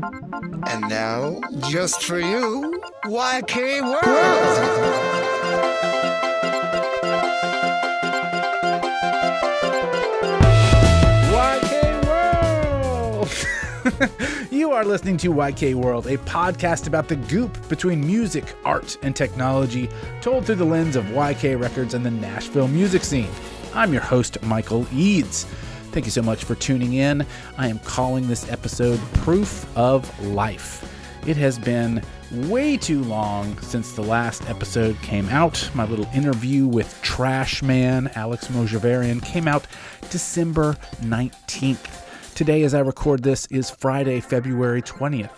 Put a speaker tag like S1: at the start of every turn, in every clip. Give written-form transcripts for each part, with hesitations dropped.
S1: And now, just for you, YK World!
S2: You are listening to YK World, a podcast about the goop between music, art, and technology, told through the lens of YK Records and the Nashville music scene. I'm your host, Michael Eads. Thank you so much for tuning in. I am calling this episode Proof of Life. It has been way too long since the last episode came out. My little interview with Trash Man, Alex Mojaverian, came out December 19th. Today, as I record this, is Friday, February 20th.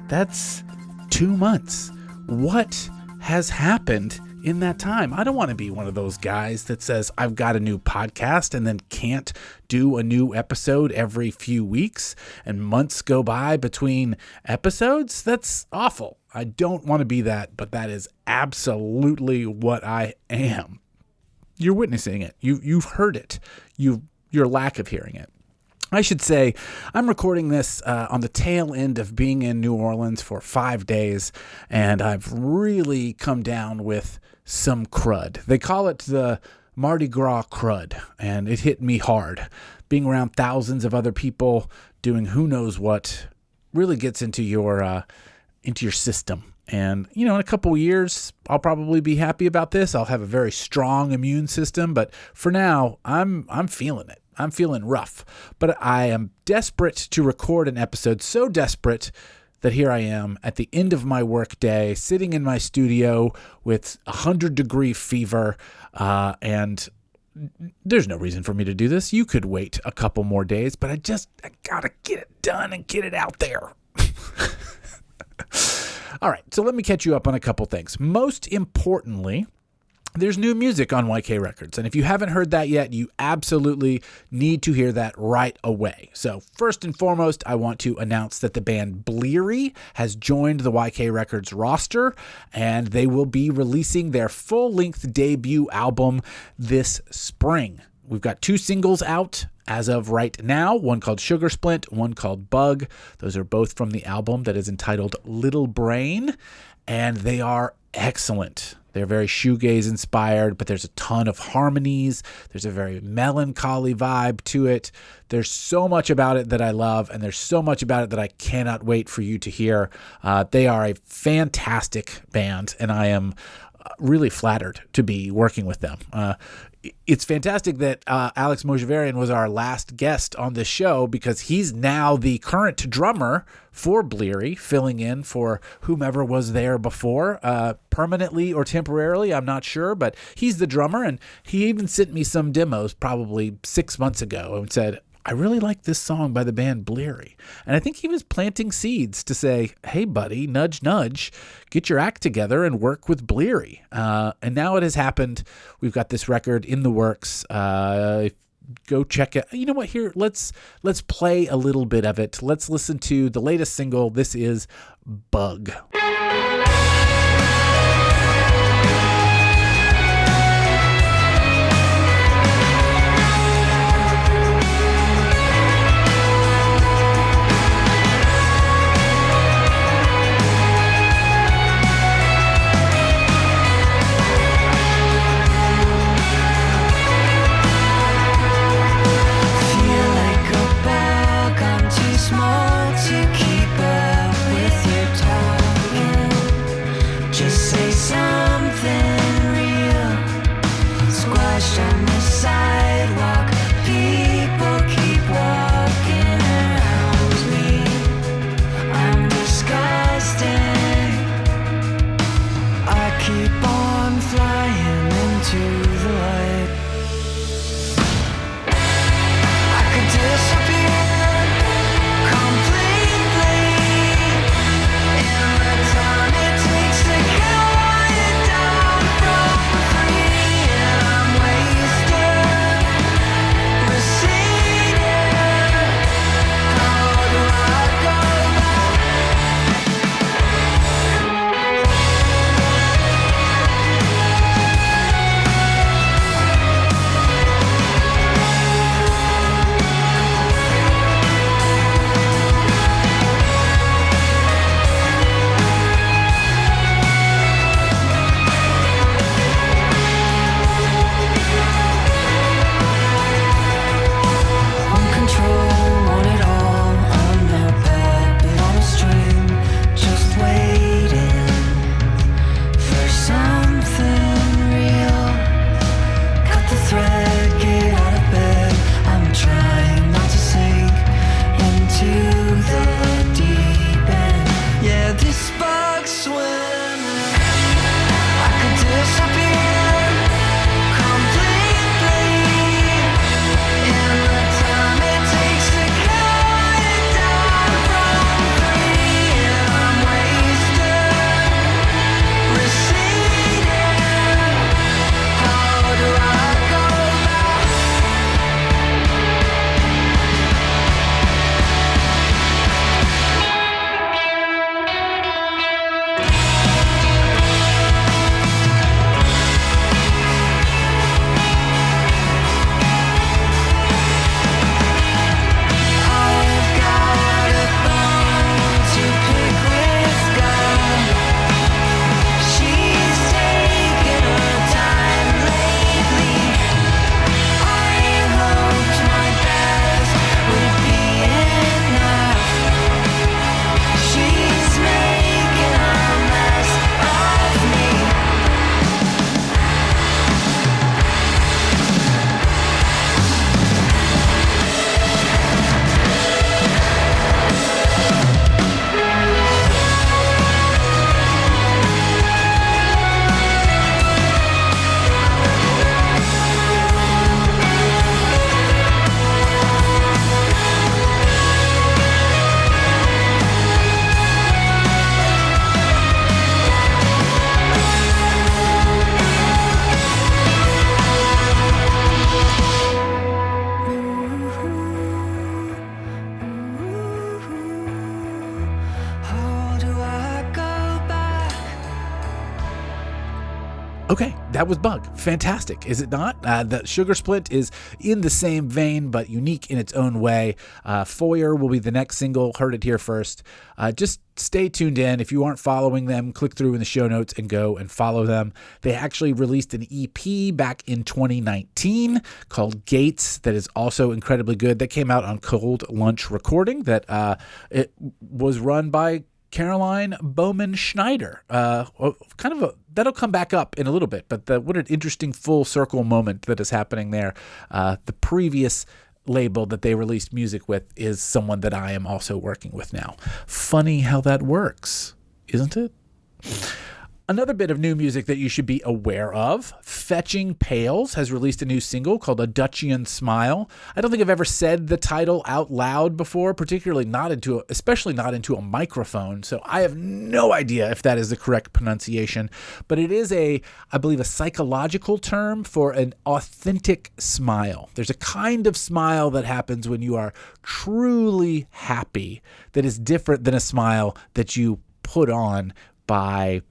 S2: That's 2 months. What has happened in that time? I don't want to be one of those guys that says, I've got a new podcast and then can't do a new episode every few weeks and months go by between episodes. That's awful. I don't want to be that, but that is absolutely what I am. You're witnessing it. You've heard it. Your lack of hearing it. I should say I'm recording this on the tail end of being in New Orleans for 5 days, and I've really come down with some crud. They call it the Mardi Gras crud, and it hit me hard. Being around thousands of other people doing who knows what really gets into your system. And, in a couple of years, I'll probably be happy about this. I'll have a very strong immune system, but for now, I'm feeling it. I'm feeling rough, but I am desperate to record an episode, so desperate that here I am at the end of my work day, sitting in my studio with 100-degree fever, and there's no reason for me to do this. You could wait a couple more days, but I gotta get it done and get it out there. All right, so let me catch you up on a couple things. Most importantly, there's new music on YK Records, and if you haven't heard that yet, you absolutely need to hear that right away. So first and foremost, I want to announce that the band Bleary has joined the YK Records roster, and they will be releasing their full-length debut album this spring. We've got 2 singles out as of right now, one called Sugar Splint, one called Bug. Those are both from the album that is entitled Little Brain, and they are excellent. They're very shoegaze inspired, but there's a ton of harmonies. There's a very melancholy vibe to it. There's so much about it that I love, and there's so much about it that I cannot wait for you to hear. They are a fantastic band, and I am really flattered to be working with them. It's fantastic that Alex Mojaverian was our last guest on this show because he's now the current drummer for Bleary, filling in for whomever was there before, permanently or temporarily, I'm not sure, but he's the drummer, and he even sent me some demos probably 6 months ago and said, I really like this song by the band Bleary. And I think he was planting seeds to say, hey, buddy, nudge, nudge, get your act together and work with Bleary. And now it has happened. We've got this record in the works. Go check it. You know what? Here, let's play a little bit of it. Let's listen to the latest single. This is Bug.
S3: Completely
S2: Okay, that was Bug. Fantastic, is it not? The Sugar Splint is in the same vein, but unique in its own way. Foyer will be the next single. Heard it here first. Just stay tuned in. If you aren't following them, click through in the show notes and go and follow them. They actually released an EP back in 2019 called Gates that is also incredibly good. That came out on Cold Lunch Recording. That it was run by Caroline Bowman Schneider. That'll come back up in a little bit, but what an interesting full circle moment that is happening there. The previous label that they released music with is someone that I am also working with now. Funny how that works, isn't it? Another bit of new music that you should be aware of, Fetching Pails has released a new single called A Duchenne Smile. I don't think I've ever said the title out loud before, especially not into a microphone, so I have no idea if that is the correct pronunciation, but it is I believe a psychological term for an authentic smile. There's a kind of smile that happens when you are truly happy that is different than a smile that you put on by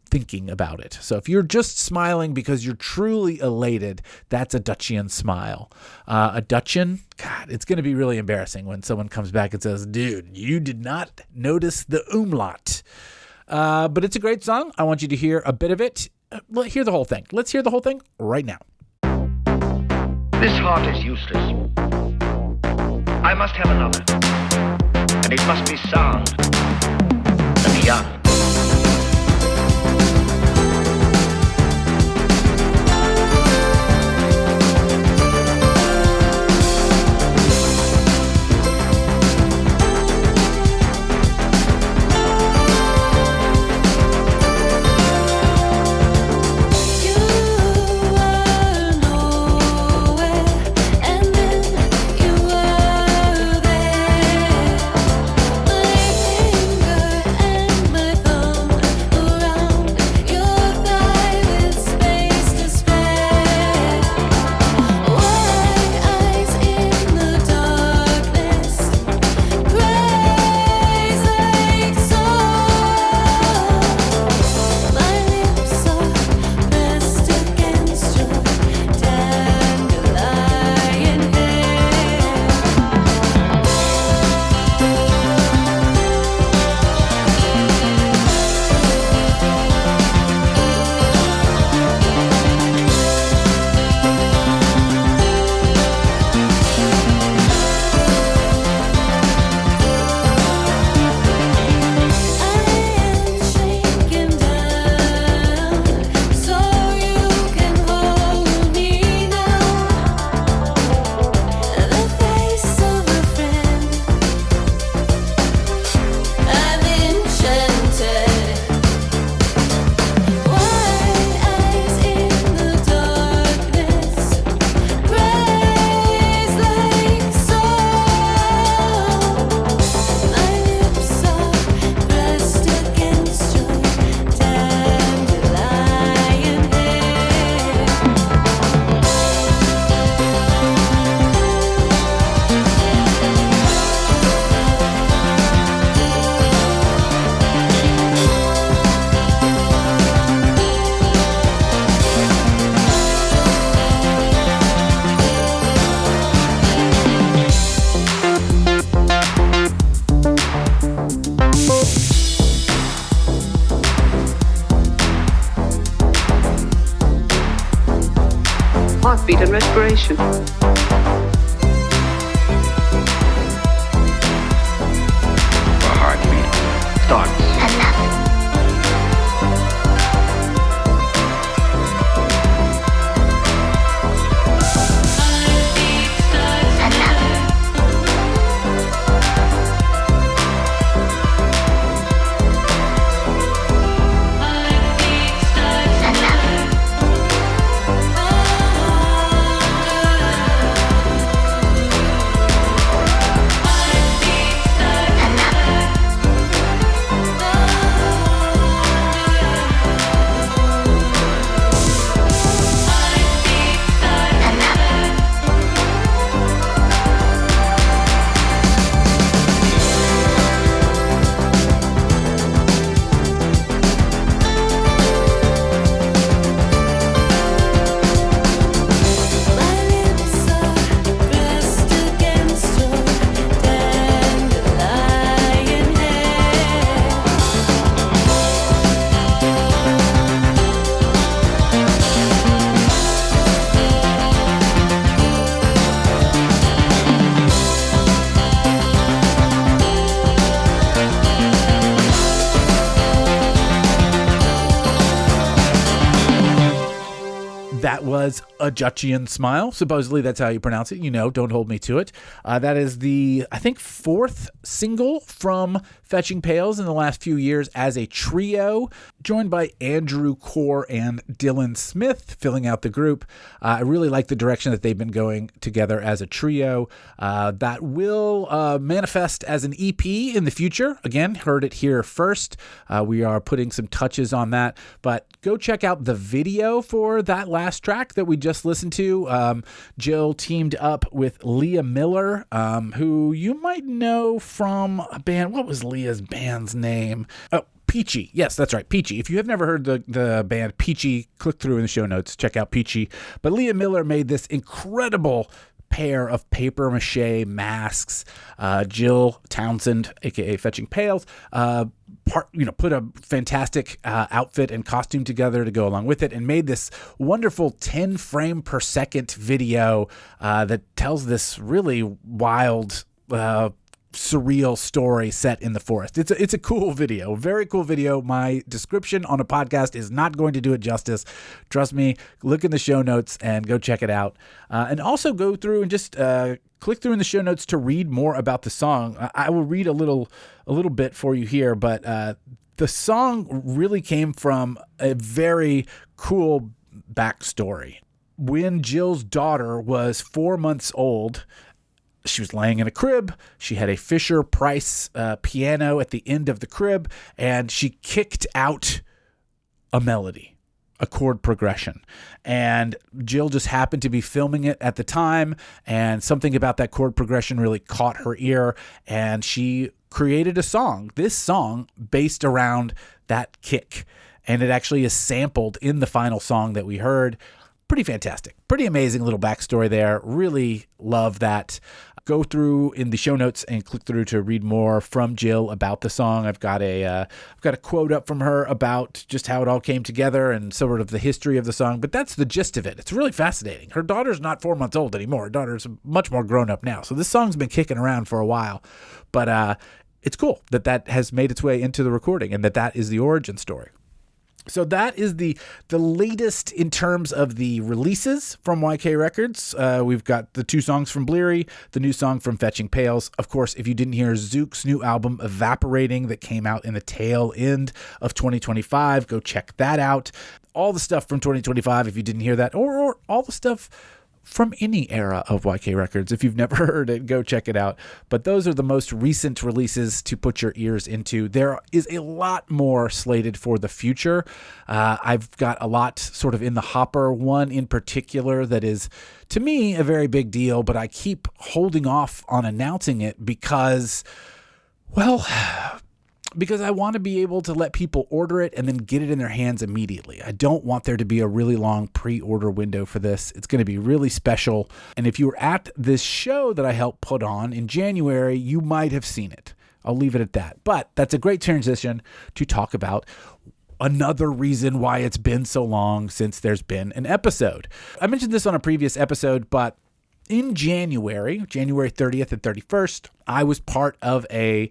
S2: thinking about it. So if you're just smiling because you're truly elated, that's a Duchenne smile. A Duchenne, God, it's going to be really embarrassing when someone comes back and says, dude, you did not notice the umlaut. But it's a great song. I want you to hear a bit of it. Hear the whole thing. Let's hear the whole thing right now.
S3: This heart is useless. I must have another. And it must be sound and young.
S4: Heartbeat and respiration.
S3: Our heartbeat starts.
S2: was A Duchenne Smile. Supposedly that's how you pronounce it. Don't hold me to it. That is the, I think, fourth single from Fetching Pails in the last few years as a trio, joined by Andrew Corr and Dylan Smith filling out the group. I really like the direction that they've been going together as a trio. That will manifest as an EP in the future. Again, heard it here first. We are putting some touches on that, but go check out the video for that last track that we just listened to. Jill teamed up with Leah Miller, who you might know from a band. What was Leah's band's name? Oh, Peachy. Yes, that's right, Peachy. If you have never heard the band Peachy, click through in the show notes, check out Peachy. But Leah Miller made this incredible pair of paper mache masks. Jill Townsend, aka Fetching Pails, put a fantastic outfit and costume together to go along with it, and made this wonderful 10 frame per second video that tells this really wild, surreal story set in the forest. It's a cool video, very cool video. My description on a podcast is not going to do it justice. Trust me, look in the show notes and go check it out. And also go through and just click through in the show notes to read more about the song. I will read a little bit for you here, but the song really came from a very cool backstory. When Jill's daughter was 4 months old, she was laying in a crib. She had a Fisher-Price piano at the end of the crib, and she kicked out a melody, a chord progression. And Jill just happened to be filming it at the time, and something about that chord progression really caught her ear, and she created a song, this song based around that kick. And it actually is sampled in the final song that we heard. Pretty fantastic. Pretty amazing little backstory there. Really love that. Go through in the show notes and click through to read more from Jill about the song. I've got a quote up from her about just how it all came together and sort of the history of the song. But that's the gist of it. It's really fascinating. Her daughter's not 4 months old anymore. Her daughter's much more grown up now. So this song's been kicking around for a while. But it's cool that has made its way into the recording and that is the origin story. So that is the latest in terms of the releases from YK Records. We've got the 2 songs from Bleary, the new song from Fetching Pails. Of course, if you didn't hear Zook's new album, Evaporating, that came out in the tail end of 2025, go check that out. All the stuff from 2025, if you didn't hear that, or all the stuff from any era of YK Records. If you've never heard it, go check it out. But those are the most recent releases to put your ears into. There is a lot more slated for the future. I've got a lot sort of in the hopper. One in particular that is, to me, a very big deal, but I keep holding off on announcing it because I want to be able to let people order it and then get it in their hands immediately. I don't want there to be a really long pre-order window for this. It's going to be really special. And if you were at this show that I helped put on in January, you might have seen it. I'll leave it at that. But that's a great transition to talk about another reason why it's been so long since there's been an episode. I mentioned this on a previous episode, but in January 30th and 31st, I was part of a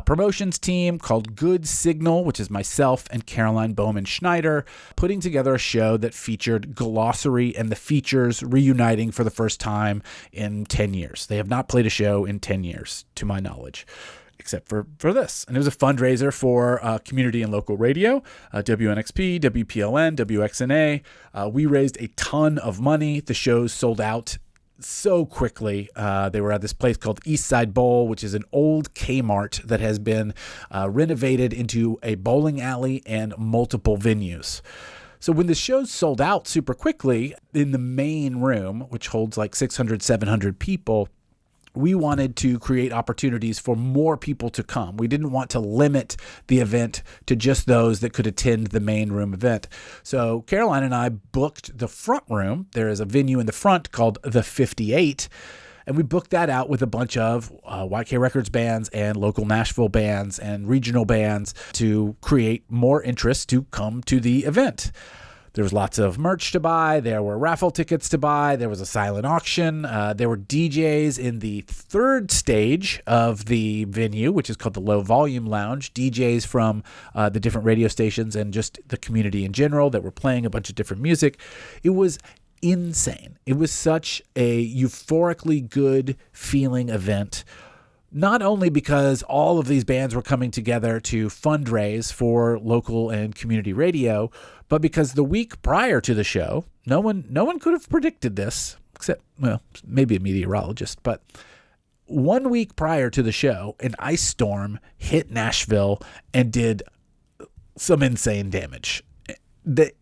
S2: promotions team called Good Signal, which is myself and Caroline Bowman Schneider, putting together a show that featured Glossary and the Features reuniting for the first time in 10 years. They have not played a show in 10 years, to my knowledge, except for this. And it was a fundraiser for community and local radio, WNXP, WPLN, WXNA. We raised a ton of money. The shows sold out so quickly. They were at this place called East Side Bowl, which is an old Kmart that has been renovated into a bowling alley and multiple venues. So when the shows sold out super quickly in the main room, which holds like 600, 700 people, we wanted to create opportunities for more people to come. We didn't want to limit the event to just those that could attend the main room event. So Caroline and I booked the front room. There is a venue in the front called the 58, and we booked that out with a bunch of YK Records bands and local Nashville bands and regional bands to create more interest to come to the event. There was lots of merch to buy. There were raffle tickets to buy. There was a silent auction. There were DJs in the third stage of the venue, which is called the Low Volume Lounge. DJs from the different radio stations and just the community in general that were playing a bunch of different music. It was insane. It was such a euphorically good feeling event. Not only because all of these bands were coming together to fundraise for local and community radio, but because the week prior to the show, no one could have predicted this, except, well, maybe a meteorologist, but 1 week prior to the show, an ice storm hit Nashville and did some insane damage.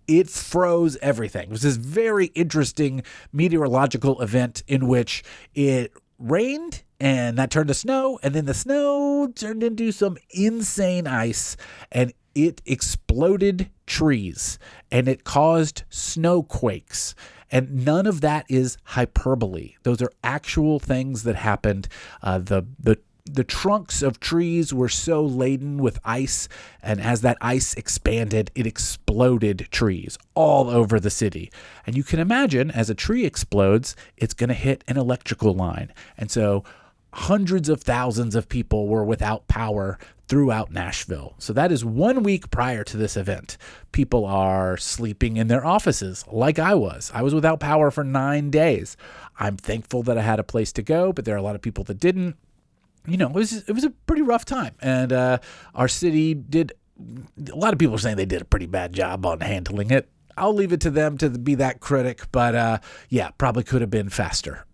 S2: It froze everything. It was this very interesting meteorological event in which it rained and that turned to snow, and then the snow turned into some insane ice, and it exploded trees, and it caused snowquakes. And none of that is hyperbole. Those are actual things that happened. The trunks of trees were so laden with ice, and as that ice expanded, it exploded trees all over the city. And you can imagine, as a tree explodes, it's going to hit an electrical line. And so hundreds of thousands of people were without power throughout Nashville. So that is 1 week prior to this event. People are sleeping in their offices like I was. I was without power for 9 days. I'm thankful that I had a place to go, but there are a lot of people that didn't. You know, it was a pretty rough time. And our city did, a lot of people are saying they did a pretty bad job on handling it. I'll leave it to them to be that critic, but yeah, probably could have been faster.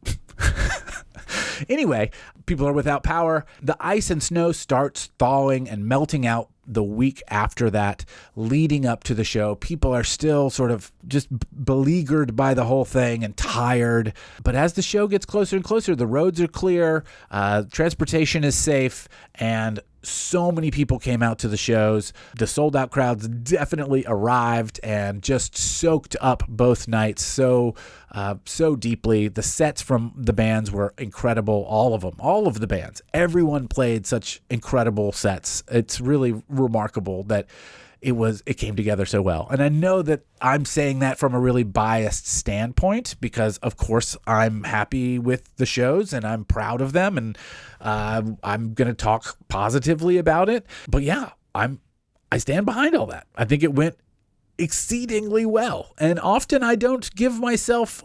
S2: Anyway, people are without power. The ice and snow starts thawing and melting out the week after that, leading up to the show. People are still sort of just beleaguered by the whole thing and tired. But as the show gets closer and closer, the roads are clear, transportation is safe, and so many people came out to the shows. The sold-out crowds definitely arrived and just soaked up both nights so deeply. The sets from the bands were incredible, all of them, all of the bands. Everyone played such incredible sets. It's really remarkable that it came together so well. And I know that I'm saying that from a really biased standpoint because, of course, I'm happy with the shows and I'm proud of them, and I'm going to talk positively about it. But yeah, I stand behind all that. I think it went exceedingly well. And often I don't give myself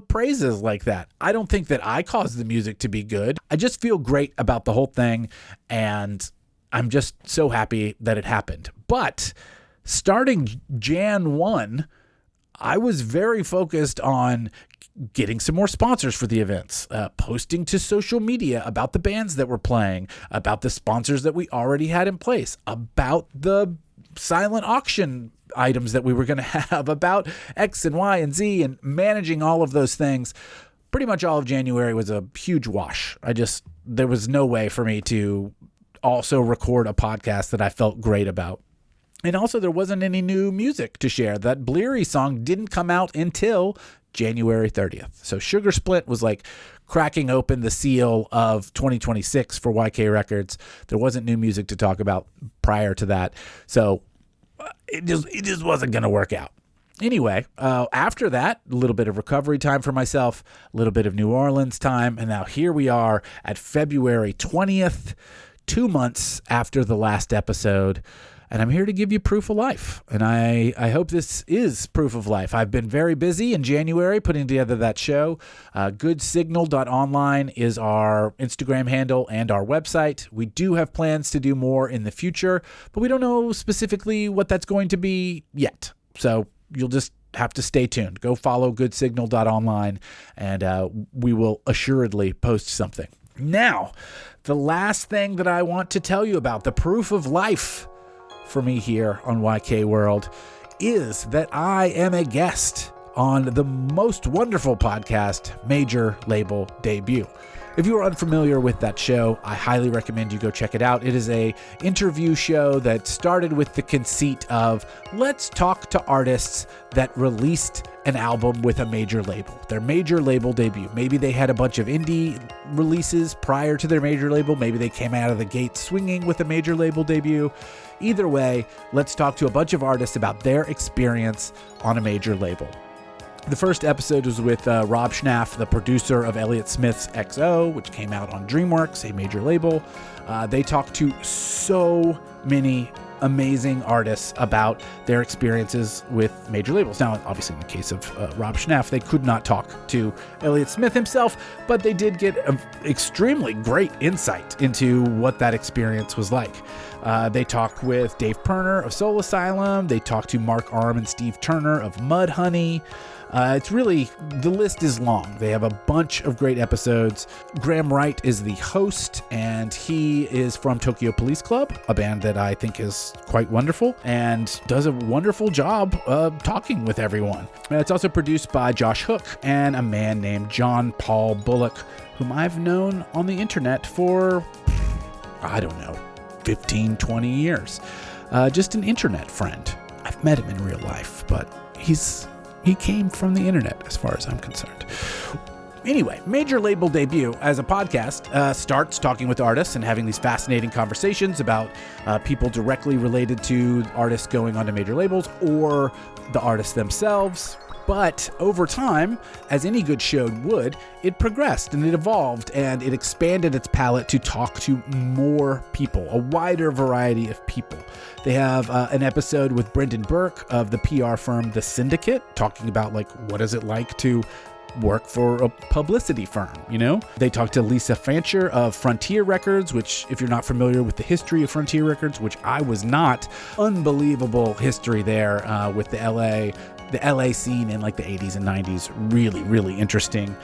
S2: praises like that. I don't think that I caused the music to be good. I just feel great about the whole thing, and I'm just so happy that it happened. But starting Jan 1, I was very focused on getting some more sponsors for the events, posting to social media about the bands that were playing, about the sponsors that we already had in place, about the silent auction items that we were going to have, about X and Y and Z, and managing all of those things. Pretty much all of January was a huge wash. There was no way for me to also record a podcast that I felt great about. And also there wasn't any new music to share. That Bleary song didn't come out until January 30th. So Sugar Splint was like cracking open the seal of 2026 for YK Records. There wasn't new music to talk about prior to that. So it just wasn't going to work out. Anyway, after that, a little bit of recovery time for myself, a little bit of New Orleans time, and now here we are at February 20th, 2 months after the last episode, and I'm here to give you proof of life, and I hope this is proof of life. I've been very busy in January putting together that show. Goodsignal.online is our Instagram handle and our website. We do have plans to do more in the future, but we don't know specifically what that's going to be yet, so you'll just have to stay tuned. Go follow goodsignal.online, and we will assuredly post something. Now, the last thing that I want to tell you about, the proof of life for me here on YK World, is that I am a guest on the most wonderful podcast, Major Label Debut. If you are unfamiliar with that show, I highly recommend you go check it out. It is a interview show that started with the conceit of let's talk to artists that released an album with a major label, their major label debut. Maybe they had a bunch of indie releases prior to their major label. Maybe they came out of the gate swinging with a major label debut. Either way, let's talk to a bunch of artists about their experience on a major label. The first episode was with Rob Schnaff, the producer of Elliott Smith's XO, which came out on DreamWorks, a major label. They talked to so many amazing artists about their experiences with major labels. Now, obviously, in the case of Rob Schnapf, they could not talk to Elliott Smith himself, but they did get an extremely great insight into what that experience was like. They talked with Dave Pirner of Soul Asylum. They talked to Mark Arm and Steve Turner of Mudhoney. It's really, the list is long. They have a bunch of great episodes. Graham Wright is the host, and he is from Tokyo Police Club, a band that I think is quite wonderful and does a wonderful job of talking with everyone. It's also produced by Josh Hook and a man named John Paul Bullock, whom I've known on the internet for, I don't know, 15, 20 years. Just an internet friend. I've met him in real life, but he came from the internet as far as I'm concerned. Anyway, Major Label Debut as a podcast starts talking with artists and having these fascinating conversations about people directly related to artists going onto major labels or the artists themselves. But over time, as any good show would, it progressed and it evolved and it expanded its palette to talk to more people, a wider variety of people. They have an episode with Brendan Burke of the PR firm The Syndicate, talking about what is it like to work for a publicity firm, you know? They talked to Lisa Fancher of Frontier Records, which, if you're not familiar with the history of Frontier Records, which I was not, unbelievable history there with the LA scene in the 80s and 90s. Really, really interesting.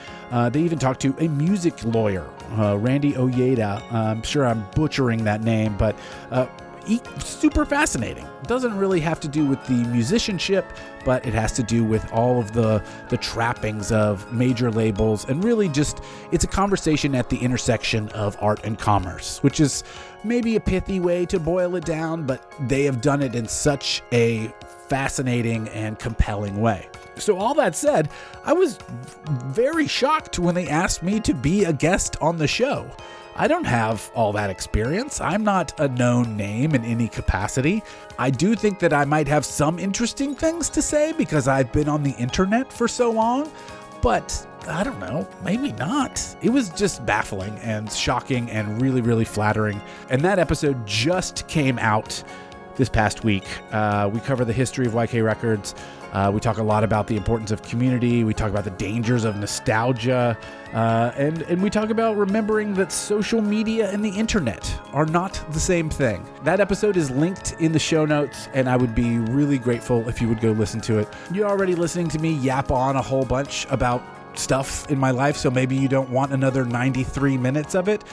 S2: They even talked to a music lawyer, Randy Ojeda. I'm sure I'm butchering that name, but super fascinating. Doesn't really have to do with the musicianship, but it has to do with all of the trappings of major labels, and really just, it's a conversation at the intersection of art and commerce, which is maybe a pithy way to boil it down, but they have done it in such a fascinating and compelling way. So all that said, I was very shocked when they asked me to be a guest on the show. I don't have all that experience. I'm not a known name in any capacity. I do think that I might have some interesting things to say because I've been on the internet for so long, but I don't know, maybe not. It was just baffling and shocking and really, really flattering. And that episode just came out this past week. We cover the history of YK Records. We talk a lot about the importance of community. We talk about the dangers of nostalgia. And we talk about remembering that social media and the internet are not the same thing. That episode is linked in the show notes, and I would be really grateful if you would go listen to it. You're already listening to me yap on a whole bunch about stuff in my life, so maybe you don't want another 93 minutes of it.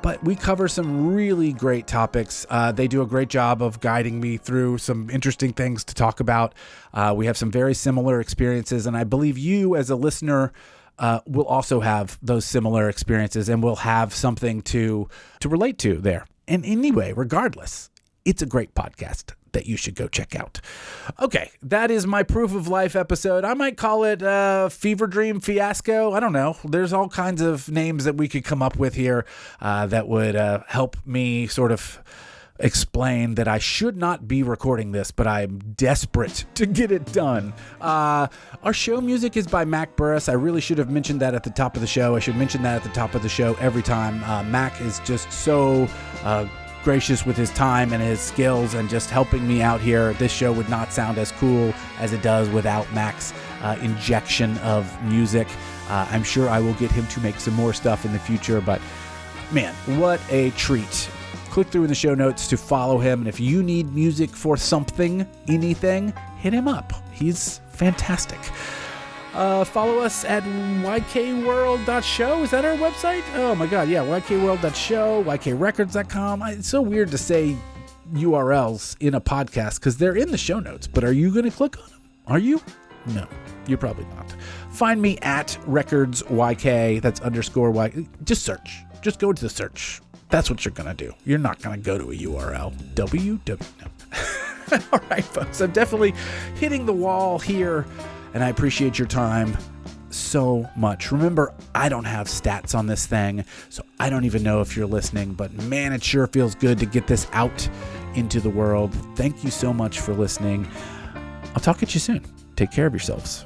S2: But we cover some really great topics. They do a great job of guiding me through some interesting things to talk about. We have some very similar experiences, and I believe you as a listener will also have those similar experiences and will have something to relate to there. And anyway, regardless, it's a great podcast that you should go check out. Okay, that is my Proof of Life episode. I might call it Fever Dream Fiasco. I don't know. There's all kinds of names that we could come up with here that would help me sort of explain that I should not be recording this, but I'm desperate to get it done. Our show music is by Mac Burris. I really should have mentioned that at the top of the show. I should mention that at the top of the show every time. Mac is just so gracious with his time and his skills and just helping me out here. This show would not sound as cool as it does without Mac's injection of music. I'm sure I will get him to make some more stuff in the future, but man, what a treat. Click through in the show notes to follow him, and if you need music for something, anything, hit him up. He's fantastic. Follow us at ykworld.show. Is that our website? Oh my God, yeah, ykworld.show, ykrecords.com. It's so weird to say URLs in a podcast because they're in the show notes, but are you going to click on them? Are you? No, you're probably not. Find me at recordsyk, that's _y. Just search. Just go to the search. That's what you're going to do. You're not going to go to a URL. No. All right, folks, I'm definitely hitting the wall here, and I appreciate your time so much. Remember, I don't have stats on this thing, so I don't even know if you're listening, but man, it sure feels good to get this out into the world. Thank you so much for listening. I'll talk at you soon. Take care of yourselves.